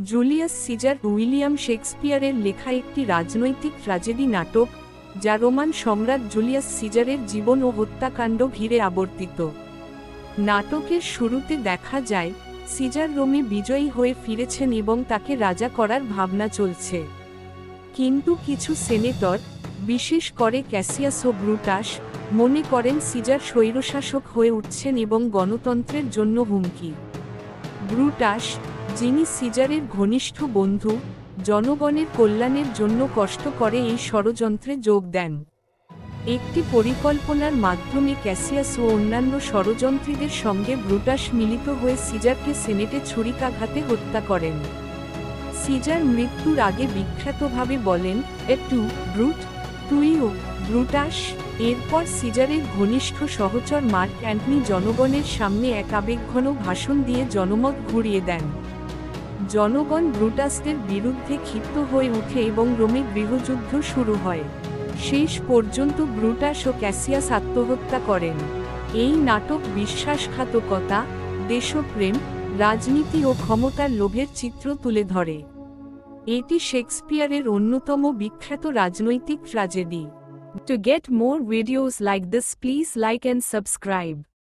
Julius caesar William শেক্সপিয়ারের লেখা একটি রাজনৈতিক ট্র্যাজেডি নাটক, যা রোমান সম্রাট জুলিয়াস সিজারের জীবন ও হত্যাকাণ্ড ঘিরে আবর্তিত। নাটকের শুরুতে দেখা যায়, সিজার রোমে বিজয়ী হয়ে ফিরেছেন এবং তাকে রাজা করার ভাবনা চলছে। কিন্তু কিছু সেনেটর, বিশেষ করে ক্যাসিয়াস ও ব্রুটাস, মনে করেন সিজার স্বৈরশাসক হয়ে উঠছেন এবং গণতন্ত্রের জন্য হুমকি। ব্রুটাস, যিনি সিজারের ঘনিষ্ঠ বন্ধু, জনগণের কল্যাণের জন্য কষ্ট করে এই ষড়যন্ত্রে যোগ দেন। একটি পরিকল্পনার মাধ্যমে ক্যাসিয়াস ও অন্যান্য ষড়যন্ত্রীদের সঙ্গে ব্রুটাস মিলিত হয়ে সিজারকে সেনেটে ছুরিকাঘাতে হত্যা করেন। সিজার মৃত্যুর আগে বিখ্যাতভাবে বলেন, "এটু, ব্রুট, তুইও, ব্রুটাস।" এরপর সিজারের ঘনিষ্ঠ সহচর মার্ক অ্যান্টনি জনগণের সামনে এক আবেগঘন ভাষণ দিয়ে জনমত ঘুরিয়ে দেন। জনগণ ব্রুটাসদের বিরুদ্ধে ক্ষিপ্ত হয়ে ওঠে এবং রোমে গৃহযুদ্ধ শুরু হয়। শেষ পর্যন্ত ব্রুটাস ও ক্যাসিয়াস আত্মহত্যা করেন। এই নাটক বিশ্বাসঘাতকতা, দেশপ্রেম, রাজনীতি ও ক্ষমতার লোভের চিত্র তুলে ধরে। এটি শেক্সপিয়ারের অন্যতম বিখ্যাত রাজনৈতিক tragedy. To get more videos like this, please like and subscribe.